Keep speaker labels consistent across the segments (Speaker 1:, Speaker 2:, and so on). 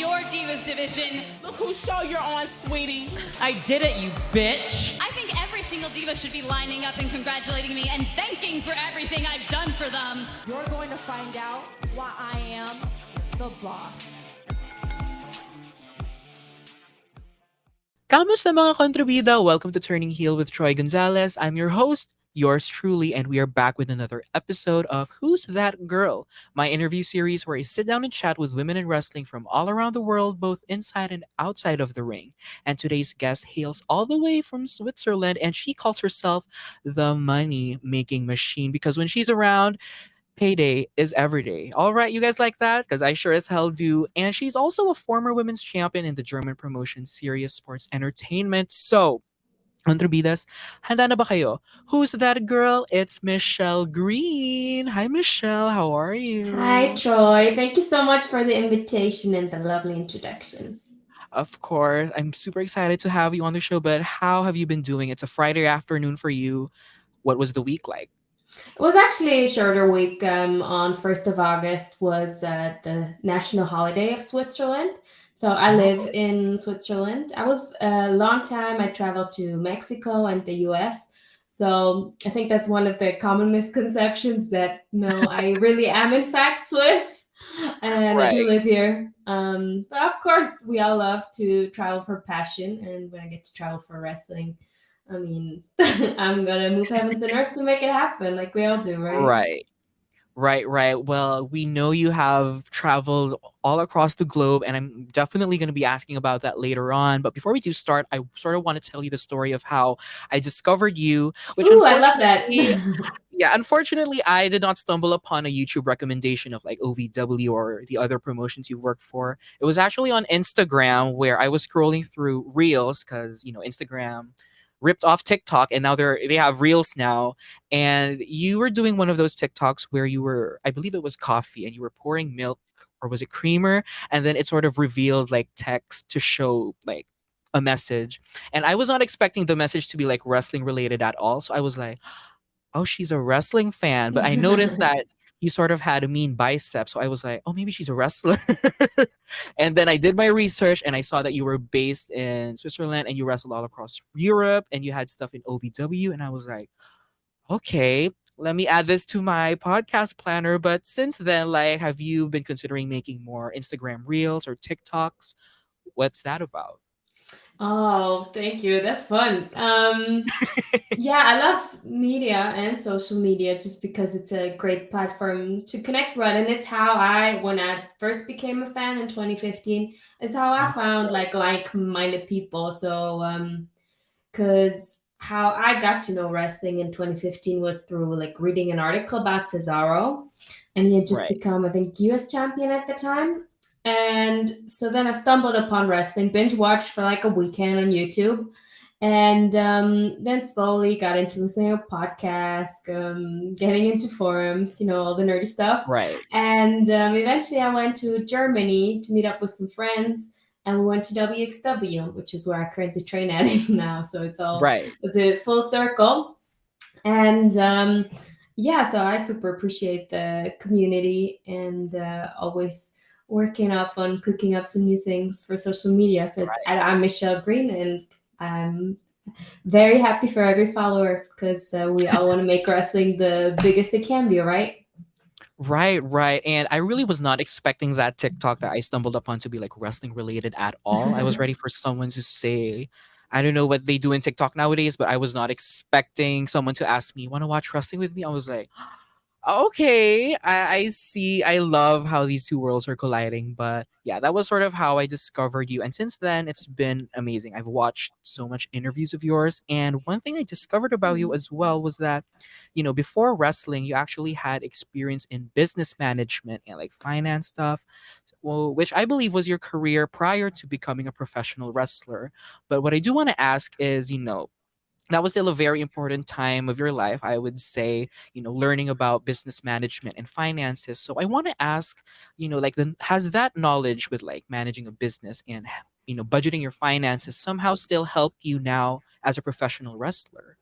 Speaker 1: your Divas division.
Speaker 2: Look whose show you're on, sweetie.
Speaker 3: I did it, you bitch.
Speaker 1: I think every single diva should be lining up and congratulating me and thanking for everything I've done for them.
Speaker 2: You're going to find out why I am the boss.
Speaker 4: Kamusta mga kontrabida? Welcome to Turning Heel with Troy Gonzalez. I'm your host, yours truly, and we are back with another episode of Who's That Girl? My interview series where I sit down and chat with women in wrestling from all around the world, both inside and outside of the ring. And today's guest hails all the way from Switzerland, and she calls herself the money making machine because when she's around, payday is every day. All right, you guys like that? Because I sure as hell do. And she's also a former women's champion in the German promotion Serious Sports Entertainment. So, Androbidas, handa na ba kayo? Who's that girl? It's Michelle Green. Hi, Michelle. How are
Speaker 5: Hi,
Speaker 4: you?
Speaker 5: Troy. Thank you so much for the invitation and the lovely introduction.
Speaker 4: Of course, I'm super excited to have you on the show, but how have you been doing? It's a Friday afternoon for you. What was the week like?
Speaker 5: It was actually a shorter week. On 1st of August was the national holiday of Switzerland. So I live
Speaker 4: Oh,
Speaker 5: in Switzerland. I was a long time. I traveled to Mexico and the US. So I think that's one of the common misconceptions that no, I really am in fact Swiss and I do
Speaker 4: right.
Speaker 5: live here. But of course, we all love to travel for passion. And when I get to travel for wrestling, I mean, I'm gonna move heavens and earth to make it happen, like we all do, right?
Speaker 4: Right. Right. Well, we know you have traveled all across the globe, and I'm definitely going to be asking about that later on. But before we do start, I sort of want to tell you the story of how I discovered you, which
Speaker 5: Ooh, I love that.
Speaker 4: unfortunately, I did not stumble upon a YouTube recommendation of like OVW or the other promotions you work for. It was actually on Instagram where I was scrolling through Reels because, Instagram ripped off TikTok and now they have Reels now, and you were doing one of those TikToks where you were, I believe it was coffee, and you were pouring milk, or was it creamer? And then it sort of revealed like text to show like a message. And I was not expecting the message to be like wrestling related at all. So I was like, oh, she's a wrestling fan. But I noticed that you sort of had a mean bicep. So I was like, oh, maybe she's a wrestler. And then I did my research and I saw that you were based in Switzerland and you wrestled all across Europe and you had stuff in OVW. And I was like, okay, let me add this to my podcast planner. But since then, like, have you been considering making more Instagram reels or TikToks? What's that about?
Speaker 5: Oh, thank you. That's fun. Yeah, I love media and social media just because it's a great platform to connect with. And it's how when I first became a fan in 2015, it's how I
Speaker 4: Oh,
Speaker 5: found
Speaker 4: right.
Speaker 5: like-minded people. So, because how I got to know wrestling in 2015 was through like reading an article about Cesaro, and he had just
Speaker 4: Right.
Speaker 5: become, I think, US champion at the time. And so then I stumbled upon wrestling, binge watched for like a weekend on YouTube, and then slowly got into listening to podcasts, getting into forums, all the nerdy stuff.
Speaker 4: Right.
Speaker 5: And eventually I went to Germany to meet up with some friends, and we went to WXW, which is where I currently train at now. So it's all
Speaker 4: Right.
Speaker 5: a bit full circle. And yeah, so I super appreciate the community and always working up on cooking up some new things for social media. So I'm Michelle Green, and I'm very happy for every follower because we all want to make wrestling the biggest it can be, right?
Speaker 4: Right. And I really was not expecting that TikTok that I stumbled upon to be like wrestling related at all. I was ready for someone to say, I don't know what they do in TikTok nowadays, but I was not expecting someone to ask me, want to watch wrestling with me? I was like, okay, I see. I love how these two worlds are colliding. But yeah, that was sort of how I discovered you. And since then, it's been amazing. I've watched so much interviews of yours. And one thing I discovered about you as well was that, before wrestling, you actually had experience in business management and like finance stuff, well, which I believe was your career prior to becoming a professional wrestler. But what I do want to ask is, that was still a very important time of your life, I would say, learning about business management and finances. So I want to ask, like, has that knowledge with like managing a business and, budgeting your finances somehow still help you now as a professional wrestler?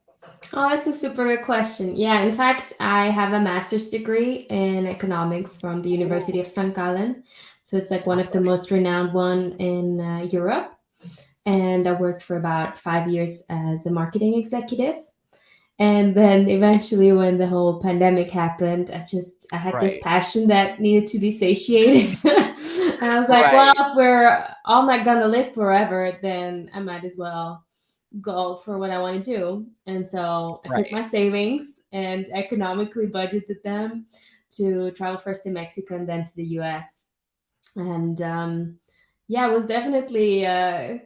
Speaker 5: Oh, that's a super good question. Yeah, in fact, I have a master's degree in economics from the
Speaker 4: Oh,
Speaker 5: University of St. Gallen. So it's like one
Speaker 4: all
Speaker 5: of the most renowned one in Europe. And I worked for about 5 years as a marketing executive. And then eventually, when the whole pandemic happened, I had this
Speaker 4: right,
Speaker 5: passion that needed to be satiated. And I was like, well,
Speaker 4: right,
Speaker 5: if we're all not gonna live forever, then I might as well go for what I want to do. And so I took
Speaker 4: right,
Speaker 5: my savings and economically budgeted them to travel first to Mexico and then to the US. And yeah, it was definitely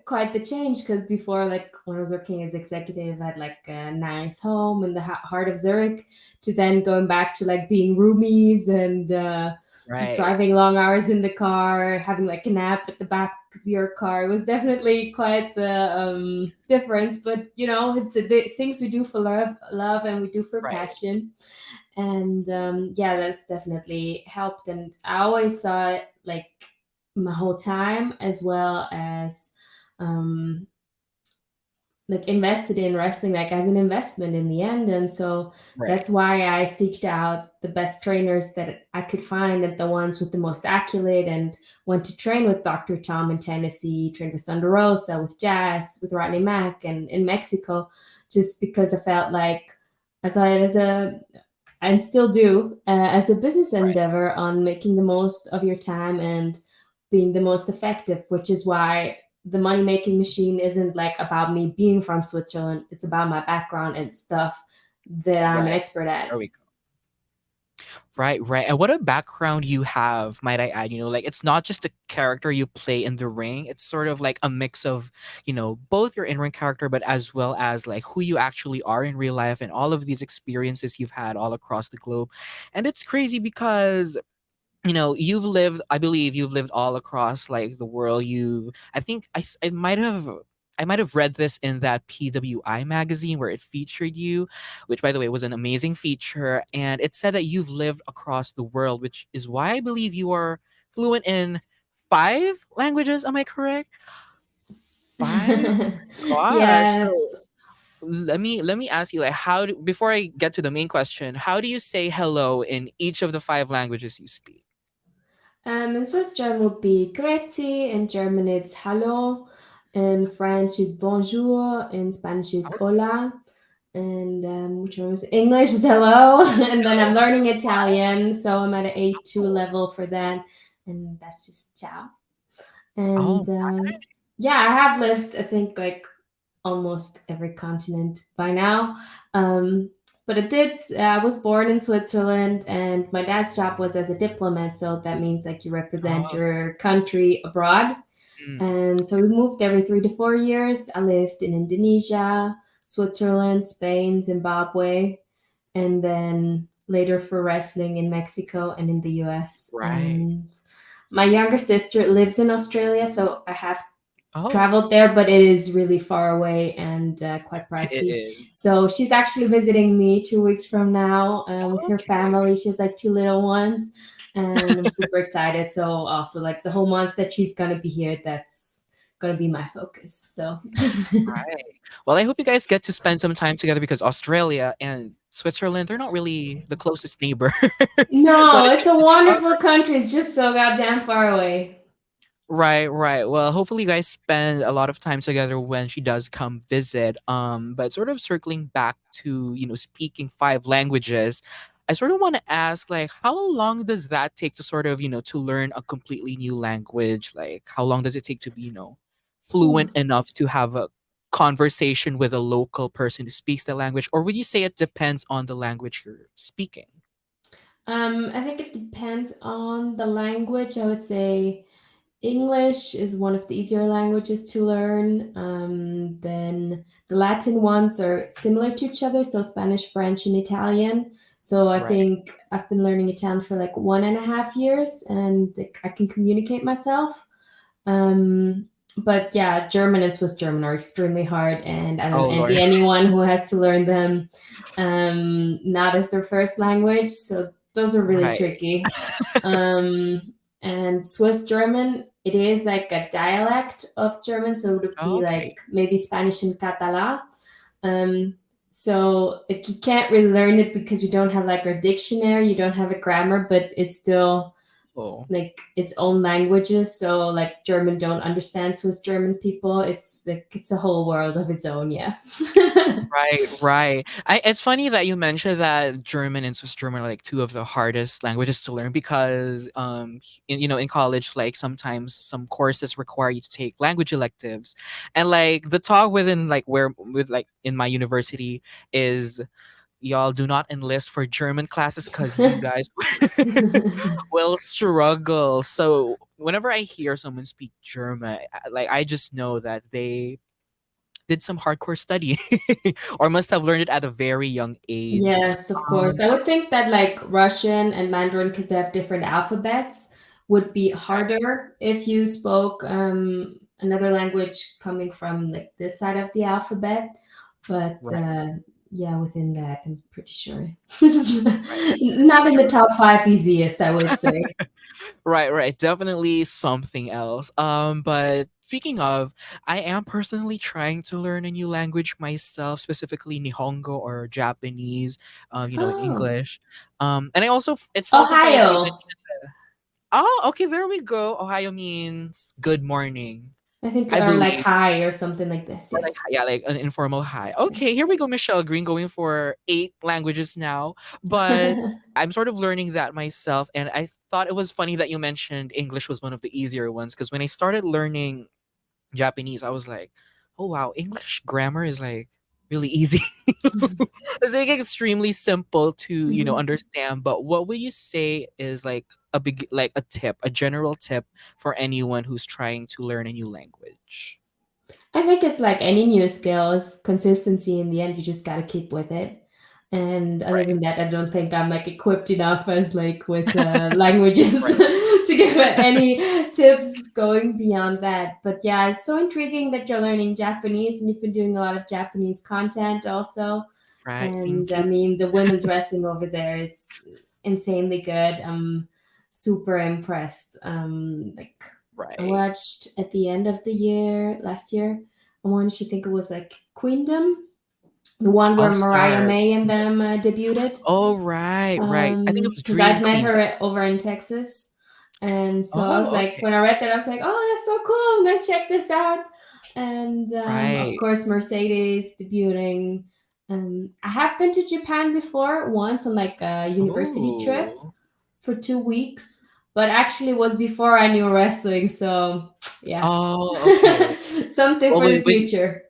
Speaker 5: quite the change because before, like when I was working as executive, I had like a nice home in the heart of Zurich, to then going back to like being roomies and
Speaker 4: right,
Speaker 5: driving long hours in the car, having like a nap at the back of your car. It was definitely quite the difference. But you know, it's the things we do for love, and we do for
Speaker 4: right,
Speaker 5: passion. And yeah, that's definitely helped. And I always saw it like my whole time, as well as um, like invested in wrestling like as an investment in the end. And so
Speaker 4: right,
Speaker 5: that's why I seeked out the best trainers that I could find, and the ones with the most accolade, and went to train with Dr. Tom in Tennessee, trained with Thunder Rosa, with Jazz, with Rodney Mack, and in Mexico, just because I felt like as I as a and still do as a business
Speaker 4: right,
Speaker 5: endeavor on making the most of your time and being the most effective, which is why the money making machine isn't like about me being from Switzerland. It's about my background and stuff that I'm an
Speaker 4: right.
Speaker 5: expert at.
Speaker 4: There we go. Right, right. And what a background you have, might I add. Like it's not just a character you play in the ring. It's sort of like a mix of, both your in-ring character, but as well as like who you actually are in real life and all of these experiences you've had all across the globe. And it's crazy because you've lived, I believe you've lived all across like the world. I think I might have read this in that PWI magazine where it featured you, which by the way was an amazing feature, and it said that you've lived across the world, which is why I believe you are fluent in 5 languages. Am I correct? 5? Gosh.
Speaker 5: Yes.
Speaker 4: So let me ask you, like, before I get to the main question, how do you say hello in each of the 5 languages you speak?
Speaker 5: In Swiss German would be Grüezi, in German it's Hallo, in French is Bonjour, in Spanish is Hola, and which one was English is hello. And then I'm learning Italian, so I'm at an A2 level for that, and that's just ciao. And
Speaker 4: Oh,
Speaker 5: yeah, I have lived, I think, like almost every continent by now. Um, but I was born in Switzerland, and my dad's job was as a diplomat. So that means like you represent
Speaker 4: oh,
Speaker 5: your country abroad.
Speaker 4: mm,
Speaker 5: And so we moved every 3 to 4 years. I lived in Indonesia, Switzerland, Spain, Zimbabwe, and then later for wrestling in Mexico and in the US.
Speaker 4: right.
Speaker 5: And my younger sister lives in Australia, so I have
Speaker 4: Oh,
Speaker 5: traveled there, but it is really far away and quite
Speaker 4: it
Speaker 5: pricey.
Speaker 4: is.
Speaker 5: So she's actually visiting me 2 weeks from now with her
Speaker 4: Okay.
Speaker 5: family. She has like two little ones, and I'm super excited. So also like the whole month that she's gonna be here, that's gonna be my focus. So
Speaker 4: Right. Well, I hope you guys get to spend some time together because Australia and Switzerland, they're not really the closest neighbors when
Speaker 5: no,
Speaker 4: it
Speaker 5: it's
Speaker 4: comes
Speaker 5: a
Speaker 4: to
Speaker 5: wonderful
Speaker 4: geography.
Speaker 5: country. It's just so goddamn far away.
Speaker 4: Right, right. Well, hopefully you guys spend a lot of time together when she does come visit. But sort of circling back to, speaking 5 languages, I sort of want to ask, like, how long does that take to sort of, to learn a completely new language? Like, how long does it take to be, fluent
Speaker 5: Ooh.
Speaker 4: enough to have a conversation with a local person who speaks the language? Or would you say it depends on the language you're speaking?
Speaker 5: I think it depends on the language. I would say English is one of the easier languages to learn. Then the Latin ones are similar to each other, so Spanish, French, and Italian. So I
Speaker 4: Right.
Speaker 5: think I've been learning Italian for like 1.5 years, and like, I can communicate myself. Um, but yeah, German and Swiss German are extremely hard, and I don't
Speaker 4: Oh,
Speaker 5: envy
Speaker 4: Lord.
Speaker 5: anyone who has to learn them not as their first language. So those are really
Speaker 4: Right.
Speaker 5: tricky. And Swiss German, it is like a dialect of German, so it would be
Speaker 4: Okay.
Speaker 5: like maybe Spanish and Catalan. Um, So like you can't really learn it because we don't have like our dictionary, you don't have a grammar, but it's still
Speaker 4: Oh.
Speaker 5: like its own languages. So like German don't understand Swiss German people. It's like it's a whole world of its own, yeah.
Speaker 4: Right, right. It's funny that you mentioned that German and Swiss German are like two of the hardest languages to learn because, in college, like sometimes some courses require you to take language electives, and like the talk within like where with like in my university is y'all do not enlist for German classes because you guys will struggle. So whenever I hear someone speak German, like I just know that they did some hardcore study or must have learned it at a very young age.
Speaker 5: Yes, of course. I would think that like Russian and Mandarin, because they have different alphabets, would be
Speaker 4: Right,
Speaker 5: harder if you spoke another language coming from like this side of the alphabet. But
Speaker 4: right,
Speaker 5: yeah, within that, I'm pretty sure.
Speaker 4: right.
Speaker 5: Not in the top five easiest, I would say.
Speaker 4: Right, right. Definitely something else. But speaking of, I am personally trying to learn a new language myself, specifically Nihongo or Japanese, in
Speaker 5: Oh,
Speaker 4: English. And it's also funny that you
Speaker 5: Ohio.
Speaker 4: mentioned. Oh, okay, there we go. Ohio means good morning,
Speaker 5: I think,
Speaker 4: I
Speaker 5: or like
Speaker 4: believe.
Speaker 5: high or something like this.
Speaker 4: Or like
Speaker 5: Yes.
Speaker 4: yeah, like an informal hi. Okay, here we go, Michelle Green going for 8 languages now. But I'm sort of learning that myself, and I thought it was funny that you mentioned English was one of the easier ones because when I started learning Japanese, I was like, oh wow, English grammar is like really easy. It's like extremely simple to,
Speaker 5: Mhm.
Speaker 4: understand. But what would you say is like a tip, a general tip for anyone who's trying to learn a new language?
Speaker 5: I think it's like any new skills, consistency in the end, you just gotta keep with it. And other
Speaker 4: Right.
Speaker 5: than that, I don't think I'm like equipped enough as like with languages
Speaker 4: Right.
Speaker 5: to give any tips going beyond that. But yeah, it's so intriguing that you're learning Japanese and you've been doing a lot of Japanese content also.
Speaker 4: Right.
Speaker 5: And
Speaker 4: Thank
Speaker 5: I
Speaker 4: you.
Speaker 5: mean, the women's wrestling over there is insanely good. I'm super impressed. Like I
Speaker 4: Right.
Speaker 5: watched at the end of the year last year. I watched, I think it was like Queendom, the one where
Speaker 4: All
Speaker 5: Mariah
Speaker 4: Star.
Speaker 5: May and them debuted.
Speaker 4: Oh, right, right. I think it was
Speaker 5: Because
Speaker 4: Dream
Speaker 5: I'd met
Speaker 4: Queen.
Speaker 5: her over in Texas, and so I was
Speaker 4: Oh,
Speaker 5: like,
Speaker 4: okay.
Speaker 5: when I read that, I was like, oh, that's so cool! I'm gonna check this out. And of
Speaker 4: Right.
Speaker 5: course, Mercedes debuting. I have been to Japan before once on like a university trip
Speaker 4: Oh.
Speaker 5: for 2 weeks, but actually it was before I knew wrestling. So yeah,
Speaker 4: Oh, okay.
Speaker 5: something
Speaker 4: Well,
Speaker 5: for the future.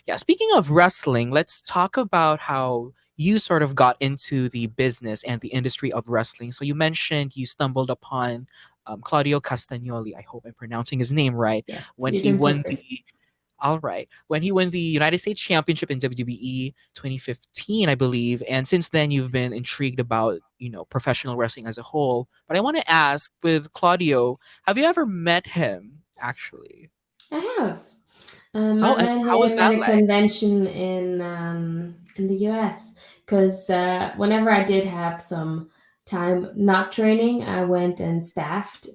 Speaker 4: yeah, speaking of wrestling, let's talk about how you sort of got into the business and the industry of wrestling. So you mentioned you stumbled upon Claudio Castagnoli. I hope I'm pronouncing his name right.
Speaker 5: Yes,
Speaker 4: When
Speaker 5: you're
Speaker 4: he
Speaker 5: doing
Speaker 4: won the
Speaker 5: perfect.
Speaker 4: All right. When he won the United States Championship in WWE 2015, I believe, and since then you've been intrigued about, professional wrestling as a whole. But I want to ask with Claudio, have you ever met him actually?
Speaker 5: I have. I
Speaker 4: Oh, and
Speaker 5: met
Speaker 4: how was
Speaker 5: him at
Speaker 4: that
Speaker 5: a
Speaker 4: like?
Speaker 5: convention in the US because whenever I did have some time not training, I went and staffed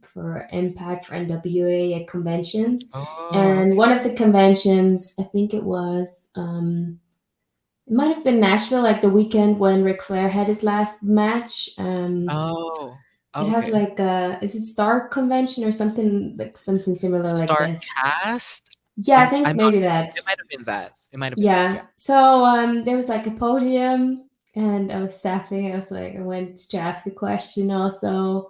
Speaker 5: for Impact for NWA at conventions.
Speaker 4: Oh,
Speaker 5: And
Speaker 4: okay.
Speaker 5: one of the conventions, I think it was, it might have been Nashville, like the weekend when Ric Flair had his last match.
Speaker 4: Oh,
Speaker 5: It has
Speaker 4: okay.
Speaker 5: like is it Star Convention or something like something similar like
Speaker 4: Star
Speaker 5: this?
Speaker 4: Cast?
Speaker 5: Yeah, I think
Speaker 4: I'm not
Speaker 5: maybe
Speaker 4: sure.
Speaker 5: that.
Speaker 4: It might have been that. It might have been that.
Speaker 5: Yeah.
Speaker 4: Yeah.
Speaker 5: So there was like a podium and I was staffing. I was like I went to ask a question also.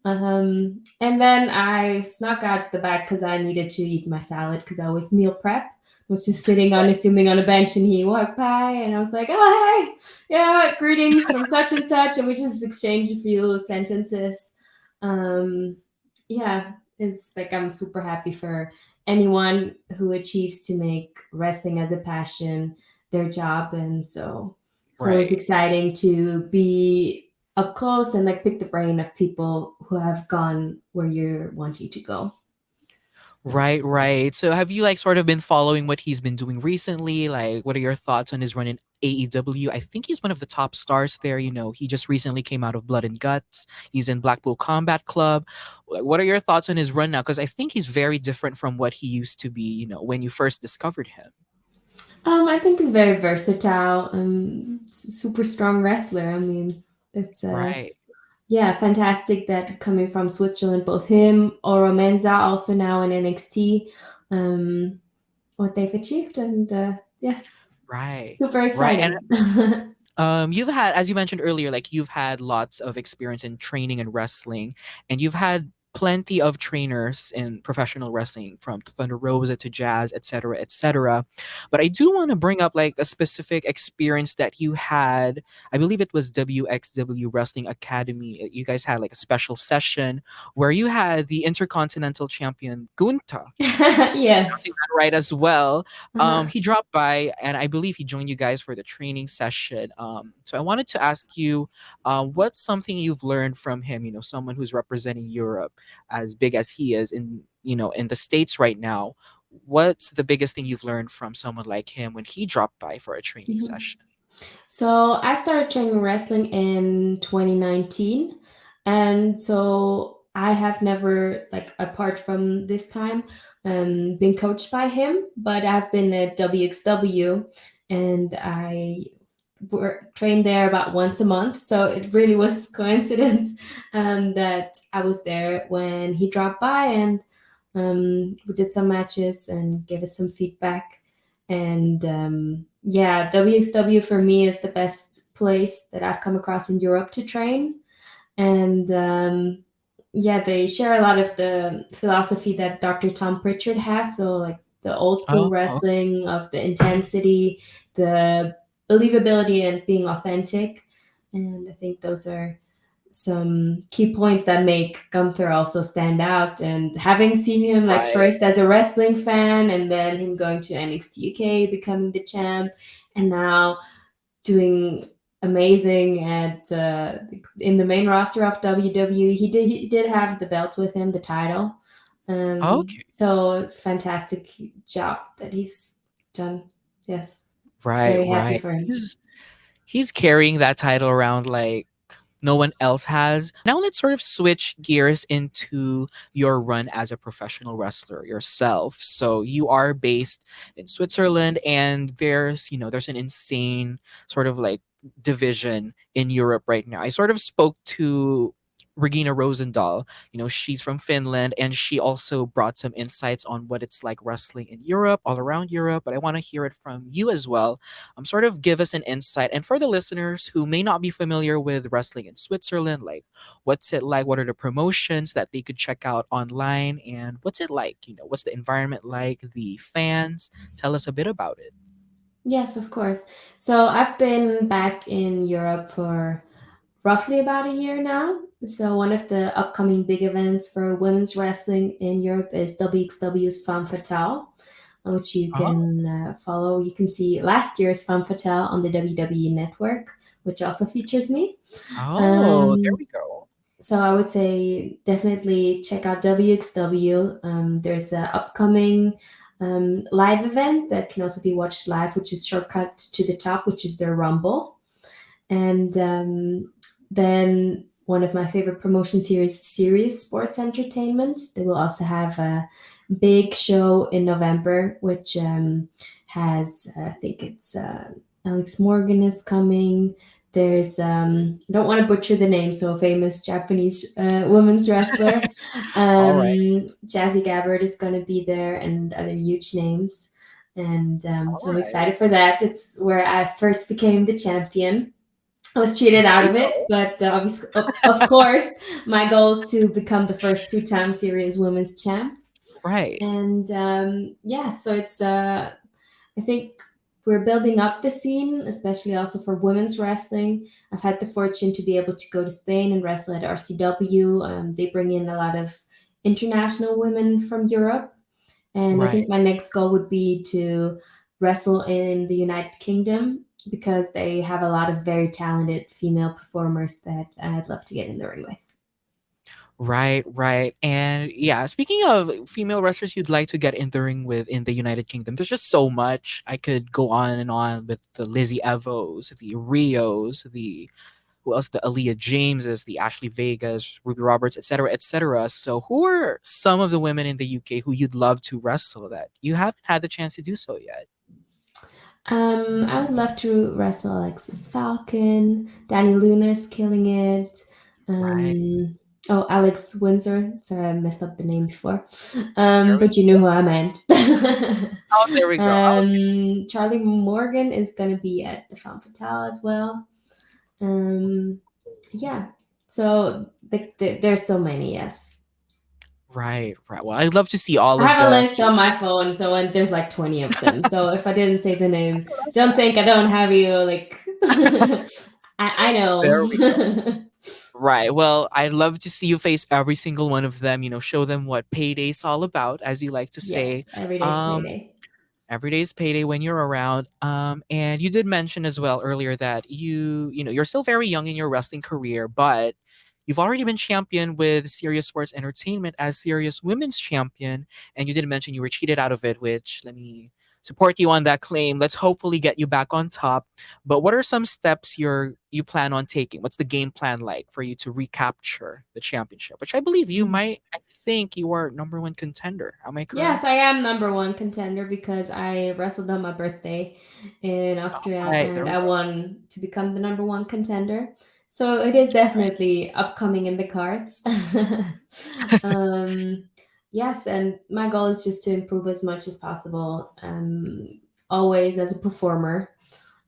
Speaker 5: And then I snuck out the back because I needed to eat my salad because I always meal prep. Was just sitting
Speaker 4: Right.
Speaker 5: unassuming on a bench and he walked by and I was like, oh hey, yeah, greetings from such and we just exchanged a few sentences. Um yeah, it's like I'm super happy for anyone who achieves to make wrestling as a passion their job, and so it's always
Speaker 4: Right.
Speaker 5: exciting to be up close and like pick the brain of people who have gone where you're wanting to go.
Speaker 4: Right, right. So have you like sort of been following what he's been doing recently? Like what are your thoughts on his run in AEW? I think he's one of the top stars there, he just recently came out of Blood and Guts. He's in Blackpool Combat Club. Like, what are your thoughts on his run now? Because I think he's very different from what he used to be, when you first discovered him.
Speaker 5: I think he's very versatile. Super strong wrestler. I mean, it's
Speaker 4: Right.
Speaker 5: yeah, fantastic that coming from Switzerland, both him, Oro Menza, also now in NXT, um, what they've achieved, and yes,
Speaker 4: Right.
Speaker 5: super
Speaker 4: Right. And
Speaker 5: exciting.
Speaker 4: you've had, as you mentioned earlier, like you've had lots of experience in training and wrestling, and you've had plenty of trainers in professional wrestling from Thunder Rosa to Jazz, etc., etc. But I do want to bring up like a specific experience that you had. I believe it was WXW Wrestling Academy. You guys had like a special session where you had the Intercontinental Champion Gunta,
Speaker 5: Yes.
Speaker 4: right, as well.
Speaker 5: Uh-huh.
Speaker 4: He dropped by, and I believe he joined you guys for the training session. So I wanted to ask you, what's something you've learned from him? You know, someone who's representing Europe as big as he is in, in the States right now. What's the biggest thing you've learned from someone like him when he dropped by for a training
Speaker 5: Mhm.
Speaker 4: session?
Speaker 5: So I started training wrestling in 2019. And so I have never, like, apart from this time, been coached by him, but I've been at WXW and I trained there about once a month. So it really was coincidence that I was there when he dropped by, and we did some matches and gave us some feedback. And yeah, WXW for me is the best place that I've come across in Europe to train. And yeah, they share a lot of the philosophy that Dr. Tom Pritchard has. So, like the old school
Speaker 4: Oh, okay.
Speaker 5: wrestling of the intensity, the believability, and being authentic. And I think those are some key points that make Gunther also stand out. And having seen him like
Speaker 4: Right.
Speaker 5: first as a wrestling fan, and then him going to NXT UK, becoming the champ, and now doing amazing at in the main roster of WWE. He did have the belt with him, the title.
Speaker 4: Okay.
Speaker 5: So it's a fantastic job that he's done. Yes,
Speaker 4: Right,
Speaker 5: very happy
Speaker 4: right.
Speaker 5: for him.
Speaker 4: He's carrying that title around like no one else has. Now let's sort of switch gears into your run as a professional wrestler yourself. So you are based in Switzerland, and there's an insane sort of like division in Europe right now. I sort of spoke to Regina Rosendahl. She's from Finland, and she also brought some insights on what it's like wrestling in Europe, all around Europe. But I want to hear it from you as well. Sort of give us an insight. And for the listeners who may not be familiar with wrestling in Switzerland, like what's it like? What are the promotions that they could check out online? And what's it like? What's the environment like? The fans? Tell us a bit about it.
Speaker 5: Yes, of course. So I've been back in Europe for roughly about a year now. So one of the upcoming big events for women's wrestling in Europe is WXW's Femme Fatale, which you
Speaker 4: Oh,
Speaker 5: can follow. You can see last year's Femme Fatale on the WWE Network, which also features me.
Speaker 4: oh, there
Speaker 5: Um,
Speaker 4: we go.
Speaker 5: so I would say definitely check out WXW. There's an upcoming live event that can also be watched live, which is Shortcut to the Top, which is their Rumble. And then one of my favorite promotion series, Serious Sports Entertainment. They will also have a big show in November, which has, I think it's Alex Morgan is coming. There's, I don't want to butcher the name, so a famous Japanese women's wrestler.
Speaker 4: All right.
Speaker 5: Jazzy Gabbard is going to be there, and other huge names. And
Speaker 4: All
Speaker 5: so I'm
Speaker 4: right.
Speaker 5: excited for that. It's where I first became the champion. I was cheated
Speaker 4: There
Speaker 5: out
Speaker 4: we
Speaker 5: of it,
Speaker 4: go.
Speaker 5: but obviously, of course, my goal is to become the first two-time series women's champ.
Speaker 4: Right.
Speaker 5: And yeah, so it's I think we're building up the scene, especially also for women's wrestling. I've had the fortune to be able to go to Spain and wrestle at RCW. They bring in a lot of international women from Europe, and I
Speaker 4: Right.
Speaker 5: think my next goal would be to wrestle in the United Kingdom because they have a lot of very talented female performers that I'd love to get in the ring with.
Speaker 4: Right, right. And yeah, speaking of female wrestlers you'd like to get in the ring with in the United Kingdom, there's just so much. I could go on and on with the Lizzie Evos, the Rios, the who else? The Aaliyah Jameses, the Ashley Vegas, Ruby Roberts, etc., etc. So who are some of the women in the UK who you'd love to wrestle that you haven't had the chance to do so yet?
Speaker 5: I would love to wrestle Alexis Falcon, Danny Lunas killing it.
Speaker 4: Right.
Speaker 5: Oh, Alex Windsor. Sorry, I messed up the name before.
Speaker 4: There we
Speaker 5: But you knew who I meant.
Speaker 4: Oh, there we go. Oh,
Speaker 5: Charlie Morgan is gonna be at the Femme Fatale as well. Um, yeah. So there's so many. Yes.
Speaker 4: right, right. Well, I'd love to see all
Speaker 5: I
Speaker 4: of
Speaker 5: have a
Speaker 4: them.
Speaker 5: list on my phone, so there's like 20 of them. So if I didn't say the name, don't think I don't have you. Like, I
Speaker 4: There we go.
Speaker 5: know.
Speaker 4: Right. Well, I'd love to see you face every single one of them, show them what payday's all about, as you like to
Speaker 5: Yes,
Speaker 4: say.
Speaker 5: every day's
Speaker 4: Um,
Speaker 5: payday.
Speaker 4: every day's payday when you're around. And you did mention as well earlier that you're still very young in your wrestling career, but you've already been champion with Serious Sports Entertainment as Serious Women's Champion, and you did mention you were cheated out of it, which let me support you on that claim. Let's hopefully get you back on top. But what are some steps you plan on taking? What's the game plan like for you to recapture the championship? Which I believe I think you are number one contender. Am I
Speaker 5: Yes,
Speaker 4: correct?
Speaker 5: I am number one contender because I wrestled on my birthday in Austria
Speaker 4: Right, there
Speaker 5: and
Speaker 4: we
Speaker 5: I
Speaker 4: go.
Speaker 5: won to become the number one contender. So it is definitely upcoming in the cards. um, yes, and my goal is just to improve as much as possible, always as a performer.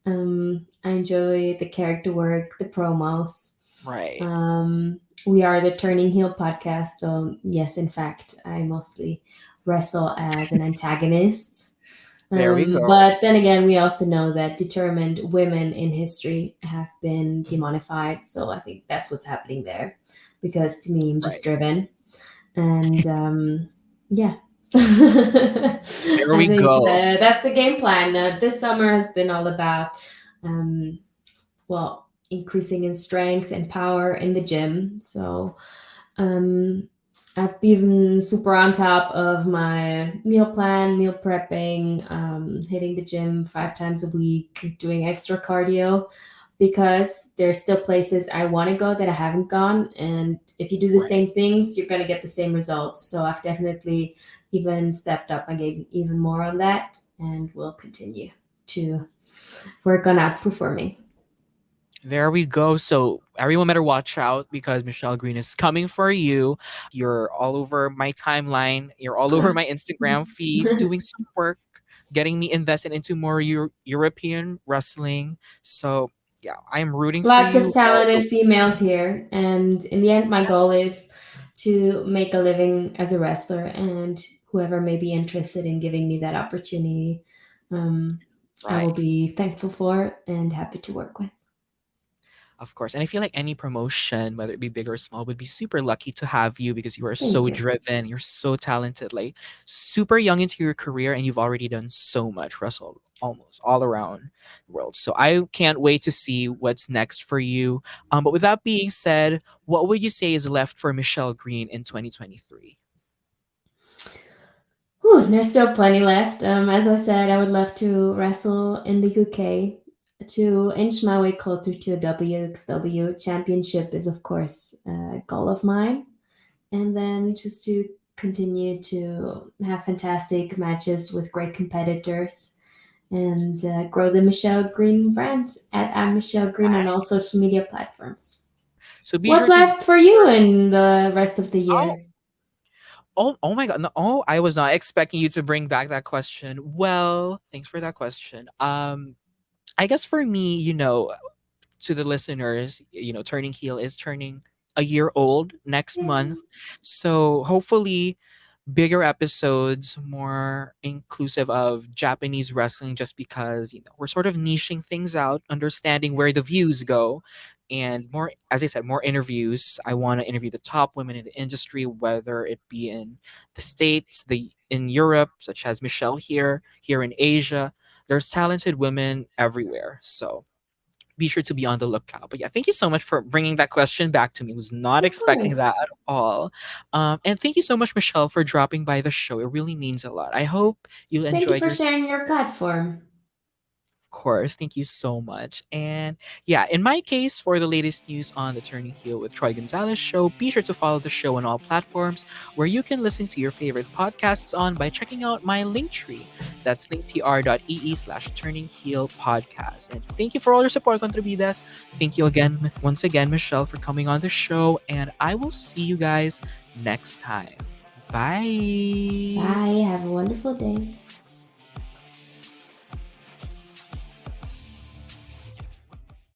Speaker 5: I enjoy the character work, the promos.
Speaker 4: Right.
Speaker 5: Um, we are the Turning Heel podcast. So, yes, in fact, I mostly wrestle as an antagonist.
Speaker 4: There we go.
Speaker 5: But then again, we also know that determined women in history have been demonified. So I think that's what's happening there. Because to me, I'm just
Speaker 4: Right.
Speaker 5: driven. And yeah. I
Speaker 4: There we
Speaker 5: think
Speaker 4: go.
Speaker 5: that's the game plan. This summer has been all about um, well, increasing in strength and power in the gym. So um, I've been super on top of my meal plan, meal prepping, hitting the gym 5 times a week, doing extra cardio because there's still places I want to go that I haven't gone. And if you do the
Speaker 4: Right.
Speaker 5: same things, you're going to get the same results. So I've definitely even stepped up. I gave even more on that and will continue to work on outperforming.
Speaker 4: There we go. So everyone better watch out because Michelle Green is coming for you. You're all over my timeline. You're all over my Instagram feed doing some work, getting me invested into more European wrestling. So yeah, I am rooting for
Speaker 5: Lots of
Speaker 4: you all the
Speaker 5: talented females here. And in the end, my goal is to make a living as a wrestler. And whoever may be interested in giving me that opportunity, um, I will
Speaker 4: right.
Speaker 5: be thankful for and happy to work with.
Speaker 4: Of course. And I feel like any promotion, whether it be big or small, would be super lucky to have you because you are
Speaker 5: Thank
Speaker 4: so
Speaker 5: you.
Speaker 4: driven, you're so talented, like super young into your career, and you've already done so much, wrestle almost all around the world. So I can't wait to see what's next for you. But with that being said, what would you say is left for Michelle Green in 2023?
Speaker 5: Whew, there's still plenty left. As I said, I would love to wrestle in the UK. To inch my way closer to a WXW championship is, of course, a goal of mine. And then just to continue to have fantastic matches with great competitors and grow the Michelle Green brand at I'm Michelle Green on all social media platforms.
Speaker 4: So be
Speaker 5: What's
Speaker 4: sure to
Speaker 5: left for you in the rest of the
Speaker 4: oh
Speaker 5: year?
Speaker 4: oh my god. No, oh, I was not expecting you to bring back that question. Well, thanks for that question. I guess for me, to the listeners, Turning Heel is turning a year old next
Speaker 5: Yeah.
Speaker 4: month. So hopefully, bigger episodes, more inclusive of Japanese wrestling, just because, we're sort of niching things out, understanding where the views go. And more, as I said, more interviews. I want to interview the top women in the industry, whether it be in the States, in Europe, such as Michelle here in Asia. There's talented women everywhere. So be sure to be on the lookout. But yeah, thank you so much for bringing that question back to me. Was not
Speaker 5: Of
Speaker 4: expecting
Speaker 5: course.
Speaker 4: that at all. And thank you so much, Michelle, for dropping by the show. It really means a lot. I hope you
Speaker 5: Thank you
Speaker 4: enjoyed
Speaker 5: for
Speaker 4: your.
Speaker 5: sharing your platform.
Speaker 4: course. Thank you so much. And yeah, in my case, for the latest news on the Turning Heel with Troy Gonzalez show, be sure to follow the show on all platforms where you can listen to your favorite podcasts on by checking out my link tree. That's linktr.ee/turning heel podcast. And thank you for all your support, Contribidas. Thank you again, once again, Michelle, for coming on the show. And I will see you guys next time. Bye.
Speaker 5: Bye. Have a wonderful day.